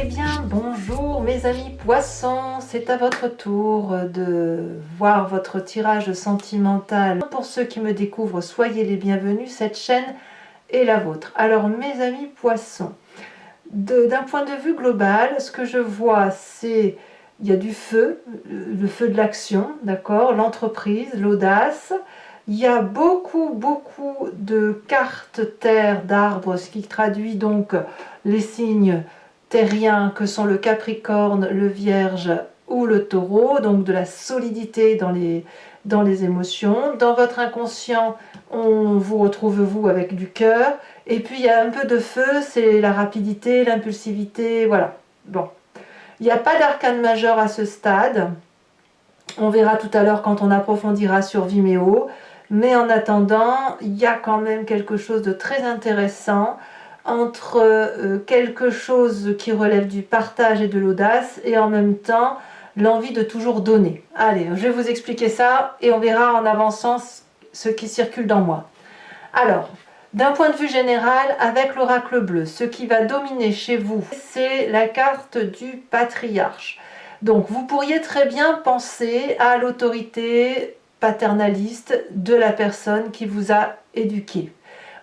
Eh bien, bonjour mes amis poissons, c'est à votre tour de voir votre tirage sentimental. Pour ceux qui me découvrent, soyez les bienvenus, cette chaîne est la vôtre. Alors mes amis poissons, d'un point de vue global, ce que je vois, c'est il y a du feu, le feu de l'action, d'accord, l'entreprise, l'audace. Il y a beaucoup de cartes terre, d'arbres, ce qui traduit donc les signes terriens que sont le Capricorne, le Vierge ou le Taureau, donc de la solidité dans les émotions. Dans votre inconscient, on vous retrouve vous avec du cœur. Et puis il y a un peu de feu, c'est la rapidité, l'impulsivité, voilà. Bon, il n'y a pas d'arcane majeur à ce stade. On verra tout à l'heure quand on approfondira sur Vimeo. Mais en attendant, il y a quand même quelque chose de très intéressant entre quelque chose qui relève du partage et de l'audace et en même temps l'envie de toujours donner. Allez, je vais vous expliquer ça et on verra en avançant ce qui circule dans moi. Alors, d'un point de vue général, avec l'oracle bleu, ce qui va dominer chez vous, c'est la carte du patriarche. Donc, vous pourriez très bien penser à l'autorité paternaliste de la personne qui vous a éduqué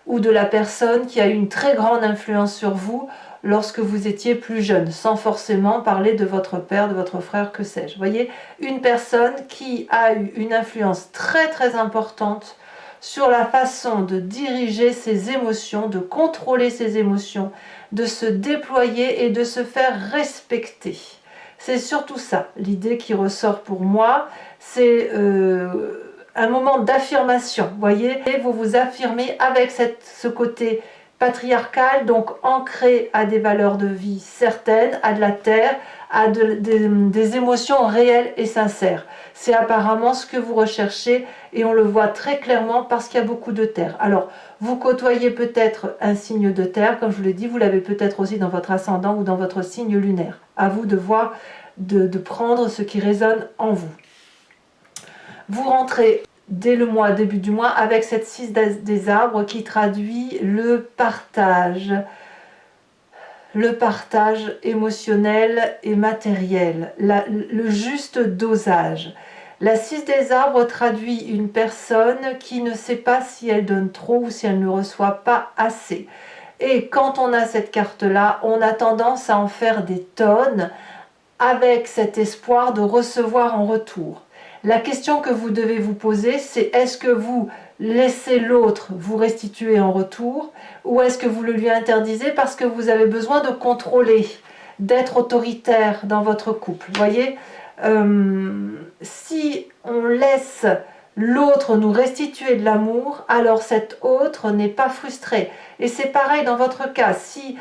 ou de la personne qui a eu une très grande influence sur vous lorsque vous étiez plus jeune, sans forcément parler de votre père, de votre frère, que sais-je. Vous voyez, une personne qui a eu une influence très importante sur la façon de diriger ses émotions, de contrôler ses émotions, de se déployer et de se faire respecter. C'est surtout ça, l'idée qui ressort pour moi, c'est un moment d'affirmation, vous voyez, et vous vous affirmez avec ce côté patriarcal, donc ancré à des valeurs de vie certaines, à de la terre, à des émotions réelles et sincères. C'est apparemment ce que vous recherchez et on le voit très clairement parce qu'il y a beaucoup de terre. Alors, vous côtoyez peut-être un signe de terre, comme je vous l'ai dit, vous l'avez peut-être aussi dans votre ascendant ou dans votre signe lunaire. À vous de voir, de prendre ce qui résonne en vous. Vous rentrez dès le mois, début du mois, avec cette 6 des arbres qui traduit le partage émotionnel et matériel, le juste dosage. La 6 des arbres traduit une personne qui ne sait pas si elle donne trop ou si elle ne reçoit pas assez. Et quand on a cette carte-là, on a tendance à en faire des tonnes avec cet espoir de recevoir en retour. La question que vous devez vous poser, c'est est-ce que vous laissez l'autre vous restituer en retour ou est-ce que vous le lui interdisez parce que vous avez besoin de contrôler, d'être autoritaire dans votre couple. Vous voyez, si on laisse l'autre nous restituer de l'amour, alors cet autre n'est pas frustré. Et c'est pareil dans votre cas, si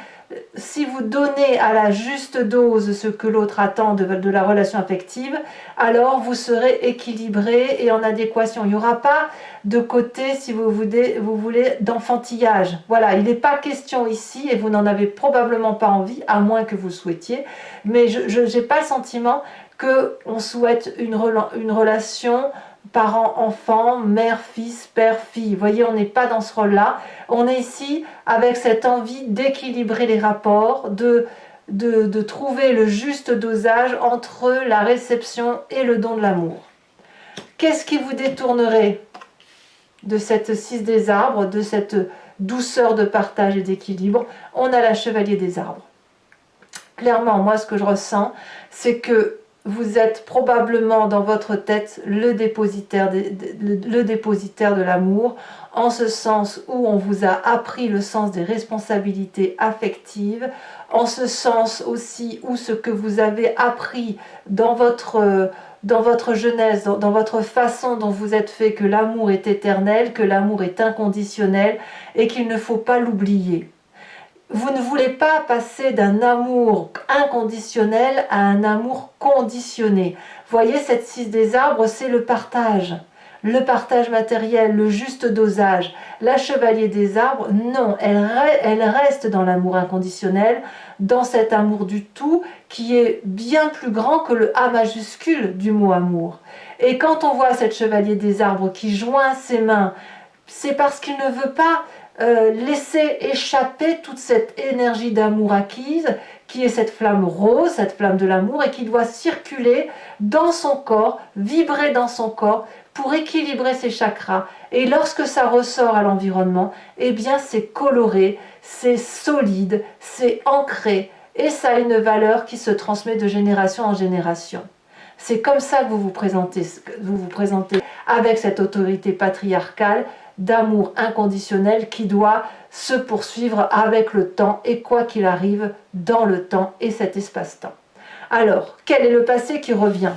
vous donnez à la juste dose ce que l'autre attend de la relation affective, alors vous serez équilibré et en adéquation. Il n'y aura pas de côté, si vous voulez, d'enfantillage. Voilà, il n'est pas question ici, et vous n'en avez probablement pas envie, à moins que vous souhaitiez, mais je n'ai pas le sentiment qu'on souhaite une relation parent-enfant, mère-fils, père-fille. Vous voyez, on n'est pas dans ce rôle-là. On est ici avec cette envie d'équilibrer les rapports, de trouver le juste dosage entre la réception et le don de l'amour. Qu'est-ce qui vous détournerait de cette 6 des arbres, de cette douceur de partage et d'équilibre? On a la chevalier des arbres. Clairement, moi, ce que je ressens, c'est que vous êtes probablement dans votre tête le dépositaire de l'amour, en ce sens où on vous a appris le sens des responsabilités affectives, en ce sens aussi où ce que vous avez appris dans votre jeunesse, dans votre façon dont vous êtes fait, que l'amour est éternel, que l'amour est inconditionnel et qu'il ne faut pas l'oublier. Vous ne voulez pas passer d'un amour inconditionnel à un amour conditionné. Voyez, cette 6 des arbres, c'est le partage matériel, le juste dosage. La chevalier des arbres, non, elle reste dans l'amour inconditionnel, dans cet amour du tout qui est bien plus grand que le A majuscule du mot amour. Et quand on voit cette chevalier des arbres qui joint ses mains, c'est parce qu'il ne veut pas laisser échapper toute cette énergie d'amour acquise, qui est cette flamme rose, cette flamme de l'amour, et qui doit circuler dans son corps, vibrer dans son corps, pour équilibrer ses chakras. Et lorsque ça ressort à l'environnement, eh bien c'est coloré, c'est solide, c'est ancré, et ça a une valeur qui se transmet de génération en génération. C'est comme ça que vous vous présentez avec cette autorité patriarcale d'amour inconditionnel qui doit se poursuivre avec le temps et quoi qu'il arrive dans le temps et cet espace-temps. Alors, quel est le passé qui revient?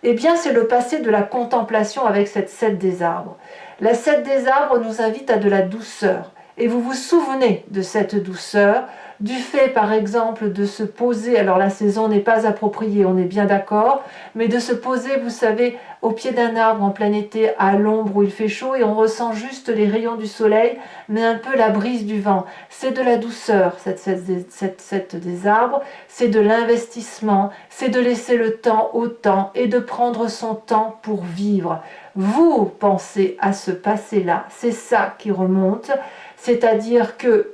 Eh bien, c'est le passé de la contemplation avec cette 7 des arbres. La 7 des arbres nous invite à de la douceur. Et vous vous souvenez de cette douceur, du fait par exemple de se poser, alors la saison n'est pas appropriée, on est bien d'accord, mais de se poser, vous savez, au pied d'un arbre en plein été, à l'ombre où il fait chaud, et on ressent juste les rayons du soleil, mais un peu la brise du vent. C'est de la douceur, cette 7 des arbres, c'est de l'investissement, c'est de laisser le temps au temps, et de prendre son temps pour vivre. Vous pensez à ce passé-là, c'est ça qui remonte, c'est-à-dire que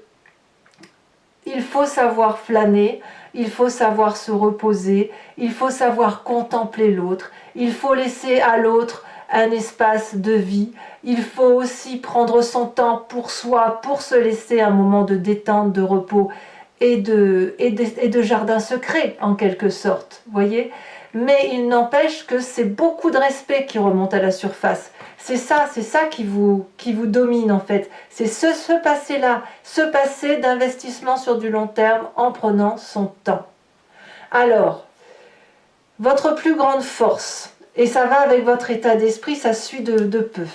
il faut savoir flâner, il faut savoir se reposer, il faut savoir contempler l'autre, il faut laisser à l'autre un espace de vie, il faut aussi prendre son temps pour soi, pour se laisser un moment de détente, de repos et de jardin secret en quelque sorte, voyez. Mais il n'empêche que c'est beaucoup de respect qui remonte à la surface. C'est ça qui vous domine en fait. C'est ce passé-là, ce passé d'investissement sur du long terme en prenant son temps. Alors, votre plus grande force, et ça va avec votre état d'esprit, ça suit de peu.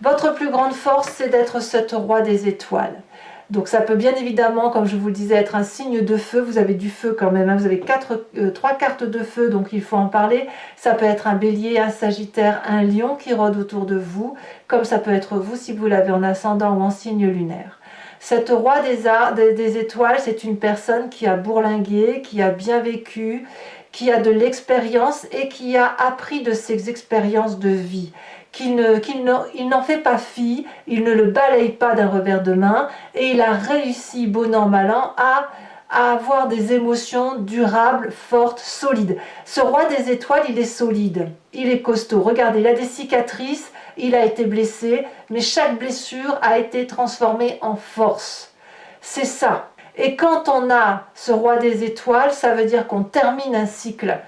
Votre plus grande force, c'est d'être ce roi des étoiles. Donc ça peut bien évidemment, comme je vous le disais, être un signe de feu. Vous avez du feu quand même, hein. Vous avez 3 cartes de feu, donc il faut en parler. Ça peut être un bélier, un sagittaire, un lion qui rôde autour de vous, comme ça peut être vous si vous l'avez en ascendant ou en signe lunaire. Cette roi des étoiles, c'est une personne qui a bourlingué, qui a bien vécu, qui a de l'expérience et qui a appris de ses expériences de vie. Il n'en fait pas fi, il ne le balaye pas d'un revers de main et il a réussi, bon an, mal an, à avoir des émotions durables, fortes, solides. Ce roi des étoiles, il est solide, il est costaud. Regardez, il a des cicatrices, il a été blessé, mais chaque blessure a été transformée en force. C'est ça. Et quand on a ce roi des étoiles, ça veut dire qu'on termine un cycle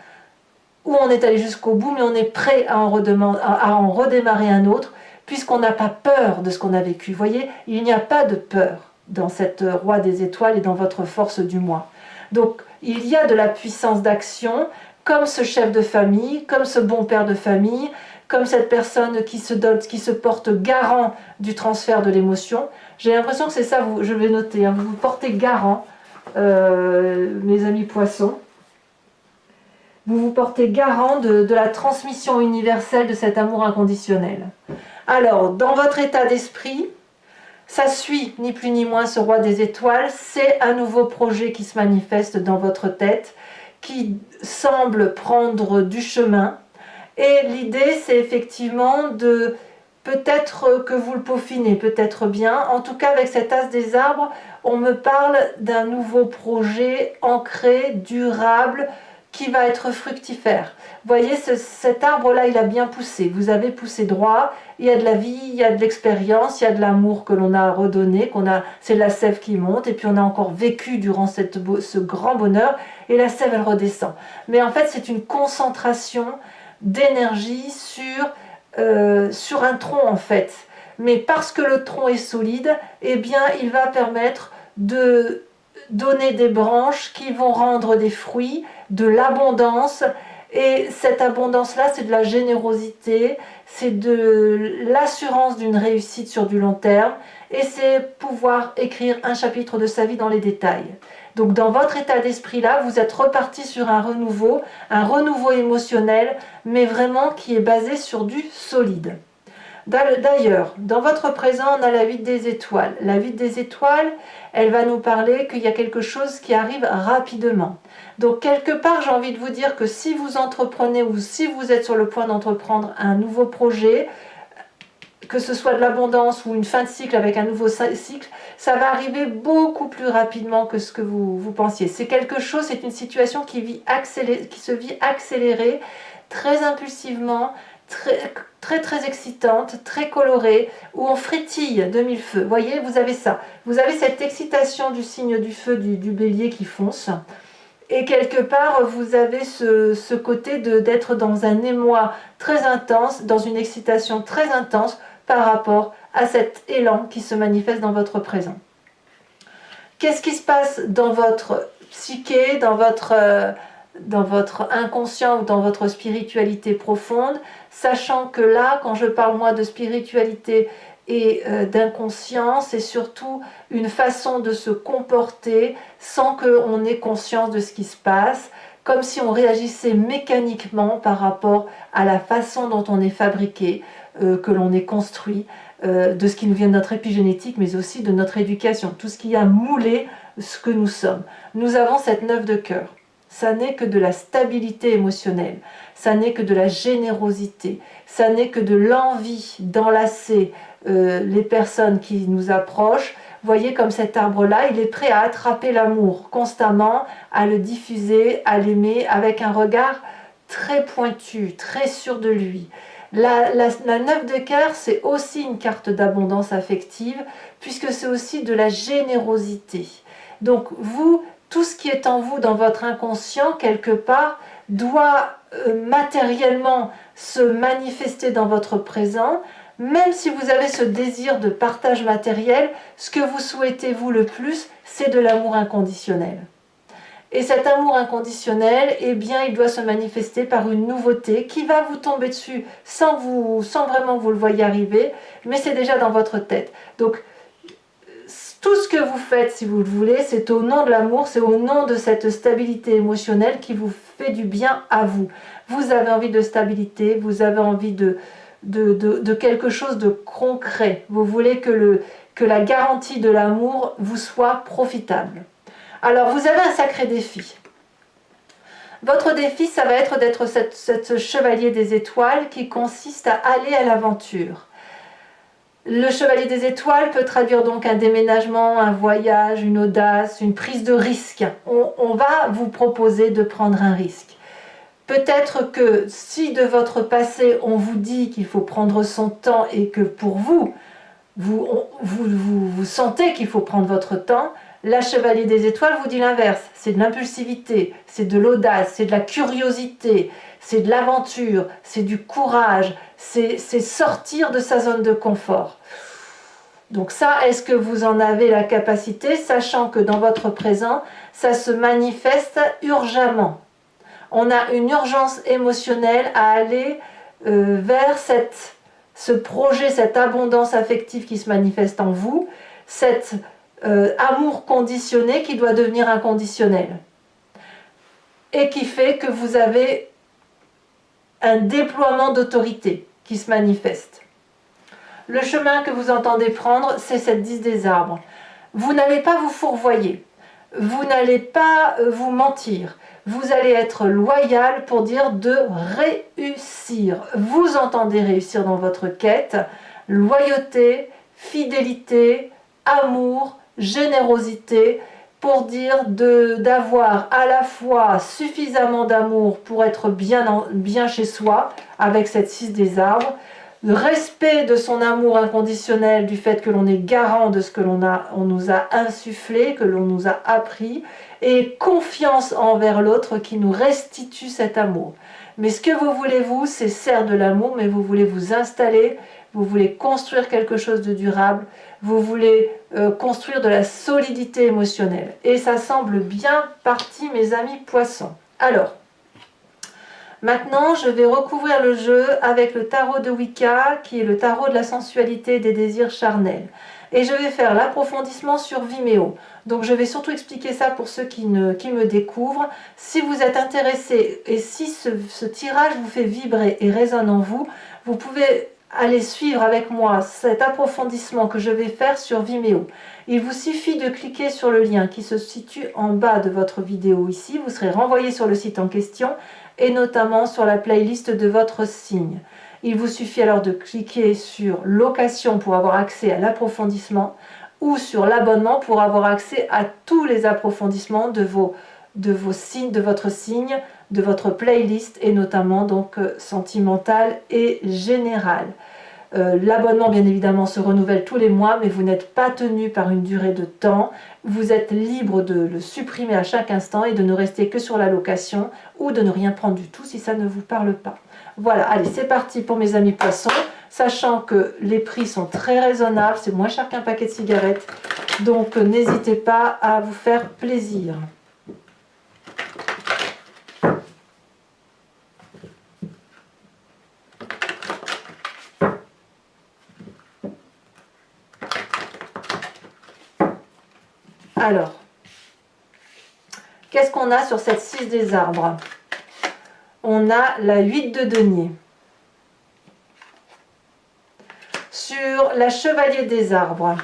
où on est allé jusqu'au bout, mais on est prêt à en redémarrer un autre, puisqu'on n'a pas peur de ce qu'on a vécu. Vous voyez, il n'y a pas de peur dans cette roi des étoiles et dans votre force du moi. Donc, il y a de la puissance d'action, comme ce chef de famille, comme ce bon père de famille, comme cette personne qui se porte garant du transfert de l'émotion. J'ai l'impression que c'est ça, je vais noter, hein, vous vous portez garant, mes amis poissons. Vous vous portez garant de la transmission universelle de cet amour inconditionnel. Alors, dans votre état d'esprit, ça suit ni plus ni moins ce roi des étoiles, c'est un nouveau projet qui se manifeste dans votre tête, qui semble prendre du chemin. Et l'idée, c'est effectivement de peut-être que vous le peaufinez, peut-être bien. En tout cas, avec cet as des arbres, on me parle d'un nouveau projet ancré, durable, qui va être fructifère. Vous voyez, cet arbre-là, il a bien poussé. Vous avez poussé droit. Il y a de la vie, il y a de l'expérience, il y a de l'amour que l'on a redonné, c'est la sève qui monte, et puis on a encore vécu durant ce grand bonheur, et la sève, elle redescend. Mais en fait, c'est une concentration d'énergie sur un tronc, en fait. Mais parce que le tronc est solide, eh bien, il va permettre de donner des branches qui vont rendre des fruits, de l'abondance, et cette abondance-là, c'est de la générosité, c'est de l'assurance d'une réussite sur du long terme, et c'est pouvoir écrire un chapitre de sa vie dans les détails. Donc dans votre état d'esprit-là, vous êtes reparti sur un renouveau émotionnel, mais vraiment qui est basé sur du solide. D'ailleurs, dans votre présent, on a la 8 des étoiles. La 8 des étoiles, elle va nous parler qu'il y a quelque chose qui arrive rapidement. Donc quelque part, j'ai envie de vous dire que si vous entreprenez ou si vous êtes sur le point d'entreprendre un nouveau projet, que ce soit de l'abondance ou une fin de cycle avec un nouveau cycle, ça va arriver beaucoup plus rapidement que ce que vous pensiez. C'est quelque chose, c'est une situation qui se vit accélérée, très impulsivement, très excitante, très colorée, où on frétille de mille feux. Vous voyez, vous avez ça. Vous avez cette excitation du signe du feu du bélier qui fonce. Et quelque part, vous avez ce côté d'être dans un émoi très intense, dans une excitation très intense par rapport à cet élan qui se manifeste dans votre présent. Qu'est-ce qui se passe dans votre psyché, dans votre inconscient ou dans votre spiritualité profonde, sachant que là, quand je parle moi de spiritualité et d'inconscient, c'est surtout une façon de se comporter sans qu'on ait conscience de ce qui se passe, comme si on réagissait mécaniquement par rapport à la façon dont on est fabriqué, que l'on est construit, de ce qui nous vient de notre épigénétique, mais aussi de notre éducation, tout ce qui a moulé ce que nous sommes. Nous avons cette 9 de cœur. Ça n'est que de la stabilité émotionnelle, ça n'est que de la générosité, ça n'est que de l'envie d'enlacer les personnes qui nous approchent. Voyez comme cet arbre-là, il est prêt à attraper l'amour constamment, à le diffuser, à l'aimer avec un regard très pointu, très sûr de lui. La 9 de cœur, c'est aussi une carte d'abondance affective, puisque c'est aussi de la générosité. Donc vous, tout ce qui est en vous, dans votre inconscient, quelque part, doit matériellement se manifester dans votre présent. Même si vous avez ce désir de partage matériel, ce que vous souhaitez vous le plus, c'est de l'amour inconditionnel. Et cet amour inconditionnel, eh bien, il doit se manifester par une nouveauté qui va vous tomber dessus sans vraiment vous le voyez arriver, mais c'est déjà dans votre tête. Donc, tout ce que vous faites, si vous le voulez, c'est au nom de l'amour, c'est au nom de cette stabilité émotionnelle qui vous fait du bien à vous. Vous avez envie de stabilité, vous avez envie de quelque chose de concret. Vous voulez que la garantie de l'amour vous soit profitable. Alors, vous avez un sacré défi. Votre défi, ça va être d'être ce chevalier des étoiles qui consiste à aller à l'aventure. Le chevalier des étoiles peut traduire donc un déménagement, un voyage, une audace, une prise de risque. On va vous proposer de prendre un risque. Peut-être que si de votre passé, on vous dit qu'il faut prendre son temps et que pour vous sentez qu'il faut prendre votre temps, la chevalier des étoiles vous dit l'inverse. C'est de l'impulsivité, c'est de l'audace, c'est de la curiosité, c'est de l'aventure, c'est du courage, c'est sortir de sa zone de confort. Donc ça, est-ce que vous en avez la capacité, sachant que dans votre présent, ça se manifeste urgemment. On a une urgence émotionnelle à aller vers ce projet, cette abondance affective qui se manifeste en vous, cet amour conditionné qui doit devenir inconditionnel. Et qui fait que vous avez un déploiement d'autorité qui se manifeste. Le chemin que vous entendez prendre, c'est cette 10 des arbres. Vous n'allez pas vous fourvoyer, vous n'allez pas vous mentir, vous allez être loyal pour dire de réussir. Vous entendez réussir dans votre quête, loyauté, fidélité, amour, générosité, pour dire d'avoir à la fois suffisamment d'amour pour être bien chez soi, avec cette 6 des arbres, le respect de son amour inconditionnel, du fait que l'on est garant de ce que on nous a insufflé, que l'on nous a appris, et confiance envers l'autre qui nous restitue cet amour. Mais ce que vous voulez, vous, c'est certes de l'amour, mais vous voulez vous installer, vous voulez construire quelque chose de durable, vous voulez construire de la solidité émotionnelle. Et ça semble bien parti, mes amis poissons. Alors, maintenant, je vais recouvrir le jeu avec le tarot de Wicca, qui est le tarot de la sensualité et des désirs charnels. Et je vais faire l'approfondissement sur Vimeo. Donc je vais surtout expliquer ça pour ceux qui me découvrent. Si vous êtes intéressé et si ce tirage vous fait vibrer et résonne en vous, vous pouvez aller suivre avec moi cet approfondissement que je vais faire sur Vimeo. Il vous suffit de cliquer sur le lien qui se situe en bas de votre vidéo ici. Vous serez renvoyé sur le site en question et notamment sur la playlist de votre signe. Il vous suffit alors de cliquer sur location pour avoir accès à l'approfondissement ou sur l'abonnement pour avoir accès à tous les approfondissements de vos signes, de votre signe, de votre playlist et notamment donc sentimental et général. L'abonnement bien évidemment se renouvelle tous les mois, mais vous n'êtes pas tenu par une durée de temps. Vous êtes libre de le supprimer à chaque instant et de ne rester que sur la location ou de ne rien prendre du tout si ça ne vous parle pas. Voilà, allez, c'est parti pour mes amis poissons, sachant que les prix sont très raisonnables, c'est moins cher qu'un paquet de cigarettes, donc n'hésitez pas à vous faire plaisir. Alors, qu'est-ce qu'on a sur cette 6 des arbres? On a la 8 de denier. Sur la chevalier des arbres,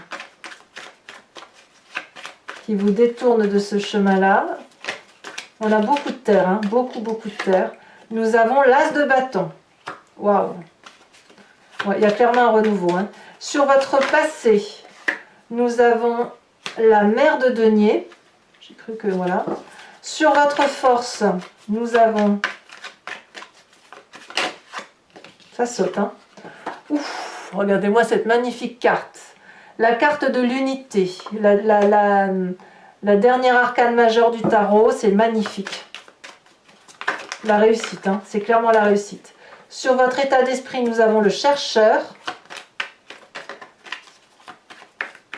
qui vous détourne de ce chemin-là, on a beaucoup de terre, hein, beaucoup de terre. Nous avons l'as de bâton. Waouh! Ouais, il y a clairement un renouveau. Hein. Sur votre passé, nous avons la mer de denier. J'ai cru que voilà. Sur votre force, nous avons... Ça saute, hein. Ouf, regardez-moi cette magnifique carte. La carte de l'unité. La dernière arcane majeure du tarot, c'est magnifique. La réussite, hein. C'est clairement la réussite. Sur votre état d'esprit, nous avons le chercheur.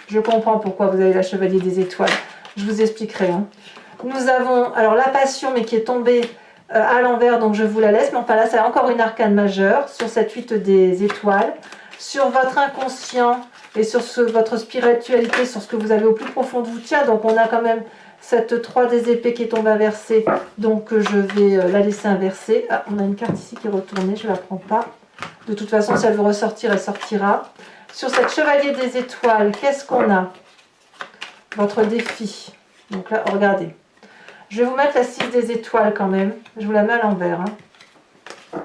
Je comprends pourquoi vous avez la chevalier des étoiles. Je vous expliquerai. Hein. Nous avons alors la passion, mais qui est tombée à l'envers, donc je vous la laisse. Mais enfin là, c'est encore une arcane majeure sur cette 8 des étoiles. Sur votre inconscient et sur votre spiritualité, sur ce que vous avez au plus profond de vous. Tiens, donc on a quand même cette 3 des épées qui est tombée inversée. Donc je vais la laisser inverser. Ah, on a une carte ici qui est retournée, je ne la prends pas. De toute façon, si elle veut ressortir, elle sortira. Sur cette chevalier des étoiles, qu'est-ce qu'on a? Votre défi. Donc là, regardez. Je vais vous mettre la 6 des étoiles quand même. Je vous la mets à l'envers. Hein.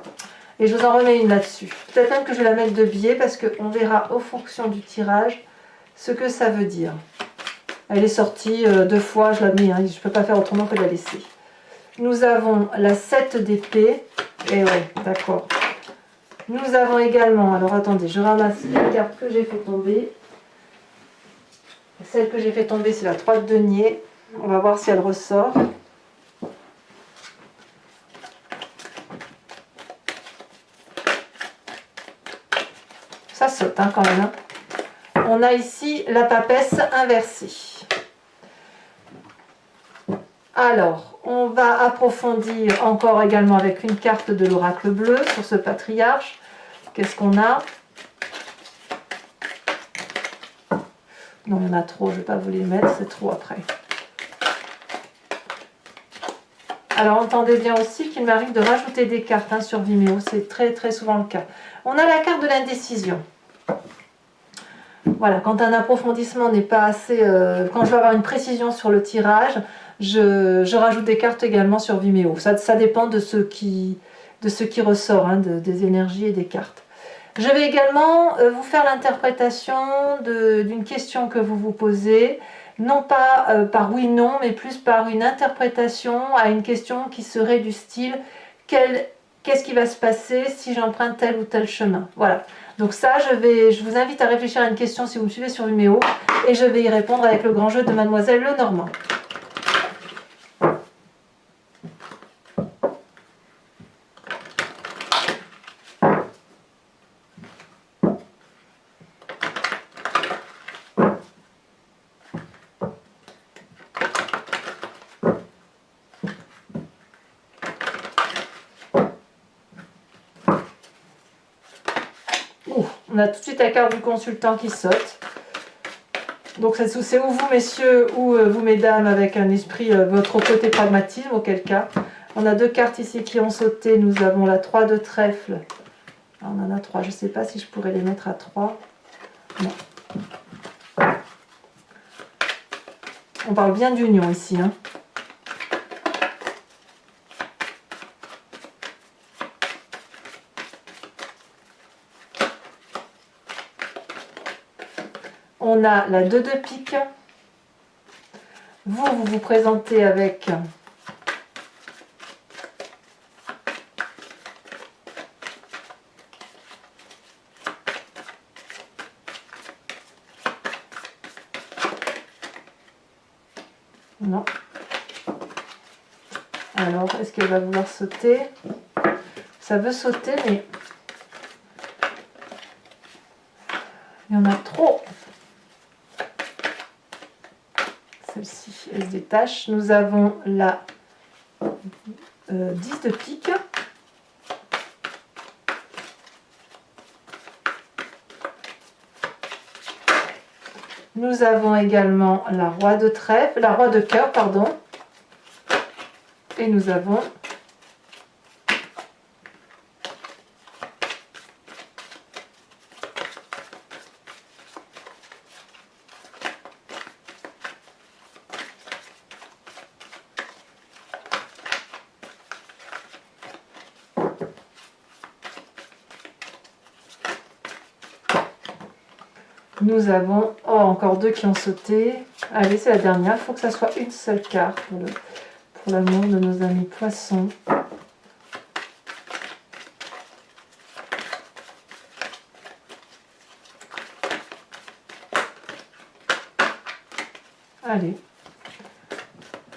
Et je vous en remets une là-dessus. Peut-être même que je vais la mettre de biais parce qu'on verra au fonction du tirage ce que ça veut dire. Elle est sortie 2 fois, je la mets. Hein. Je ne peux pas faire autrement que la laisser. Nous avons la 7 d'épée. Et ouais, d'accord. Nous avons également, alors attendez, je ramasse les cartes que j'ai fait tomber. Celle que j'ai fait tomber, c'est la 3 de denier. On va voir si elle ressort. Ça saute hein, quand même. Hein. On a ici la papesse inversée. Alors, on va approfondir encore également avec une carte de l'oracle bleu sur ce patriarche. Qu'est-ce qu'on a? Non, il y en a trop, je ne vais pas vous les mettre, c'est trop après. Alors, entendez bien aussi qu'il m'arrive de rajouter des cartes hein, sur Vimeo, c'est très souvent le cas. On a la carte de l'indécision. Voilà, quand un approfondissement n'est pas assez... quand je veux avoir une précision sur le tirage, je rajoute des cartes également sur Vimeo. Ça dépend de ce qui ressort, hein, des énergies et des cartes. Je vais également vous faire l'interprétation d'une question que vous vous posez, non pas par oui-non, mais plus par une interprétation à une question qui serait du style « Qu'est-ce qui va se passer si j'emprunte tel ou tel chemin ?» Voilà. Donc ça, je vous invite à réfléchir à une question si vous me suivez sur Vimeo et je vais y répondre avec le grand jeu de Mademoiselle Lenormand. On a tout de suite la carte du consultant qui saute. Donc c'est ou vous messieurs ou vous mesdames avec un esprit, votre côté pragmatisme, auquel cas. On a 2 cartes ici qui ont sauté. Nous avons la 3 de trèfle. Alors, on en a 3. Je ne sais pas si je pourrais les mettre à 3. Non. On parle bien d'union ici. Hein. On a la 2 de pique. Vous vous présentez avec non. Alors, est-ce qu'elle va vouloir sauter? Ça veut sauter, mais il y en a trop. Celle-ci, elle se détache. Nous avons la 10 de pique. Nous avons également la roi de trèfle, la roi de cœur, pardon. Et nous avons encore 2 qui ont sauté. Allez, c'est la dernière. Il faut que ça soit une seule carte pour l'amour de nos amis poissons. Allez,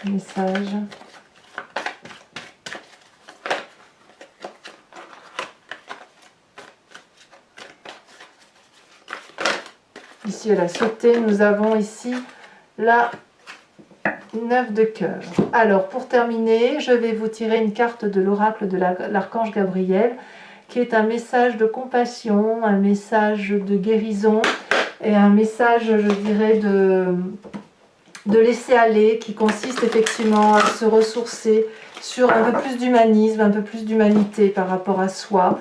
message. Ici, elle a sauté. Nous avons ici la 9 de cœur. Alors, pour terminer, je vais vous tirer une carte de l'oracle de l'archange Gabriel, qui est un message de compassion, un message de guérison et un message, je dirais, de laisser aller, qui consiste effectivement à se ressourcer sur un peu plus d'humanisme, un peu plus d'humanité par rapport à soi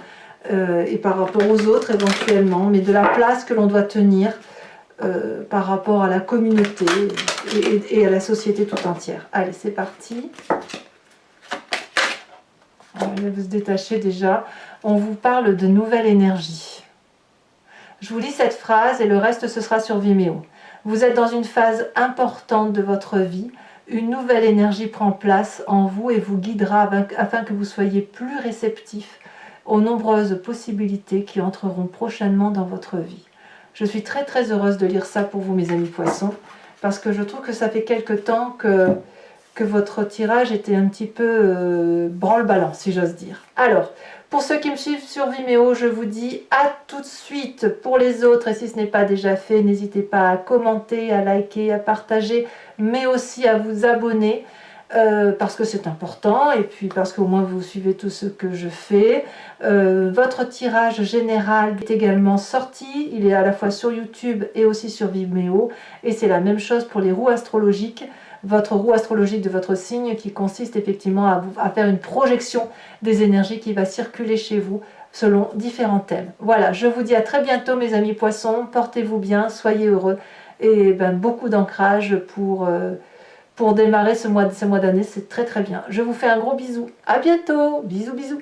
et par rapport aux autres éventuellement, mais de la place que l'on doit tenir par rapport à la communauté et à la société tout entière. Allez, c'est parti. Allez, vous se détachez déjà. On vous parle de nouvelle énergie. Je vous lis cette phrase et le reste ce sera sur Vimeo. Vous êtes dans une phase importante de votre vie. Une nouvelle énergie prend place en vous et vous guidera afin que vous soyez plus réceptif aux nombreuses possibilités qui entreront prochainement dans votre vie. Je suis très très heureuse de lire ça pour vous, mes amis poissons, parce que je trouve que ça fait quelque temps que votre tirage était un petit peu branle-ballant, si j'ose dire. Alors, pour ceux qui me suivent sur Vimeo, je vous dis à tout de suite. Pour les autres, et si ce n'est pas déjà fait, n'hésitez pas à commenter, à liker, à partager, mais aussi à vous abonner. Parce que c'est important et puis parce qu'au moins vous suivez tout ce que je fais. Votre tirage général est également sorti, il est à la fois sur YouTube et aussi sur Vimeo et c'est la même chose pour les roues astrologiques, votre roue astrologique de votre signe qui consiste effectivement à faire une projection des énergies qui va circuler chez vous selon différents thèmes. Voilà, je vous dis à très bientôt mes amis poissons, portez-vous bien, soyez heureux et beaucoup d'ancrage pour démarrer ce mois d'année, c'est très très bien. Je vous fais un gros bisou. À bientôt. Bisous, bisous.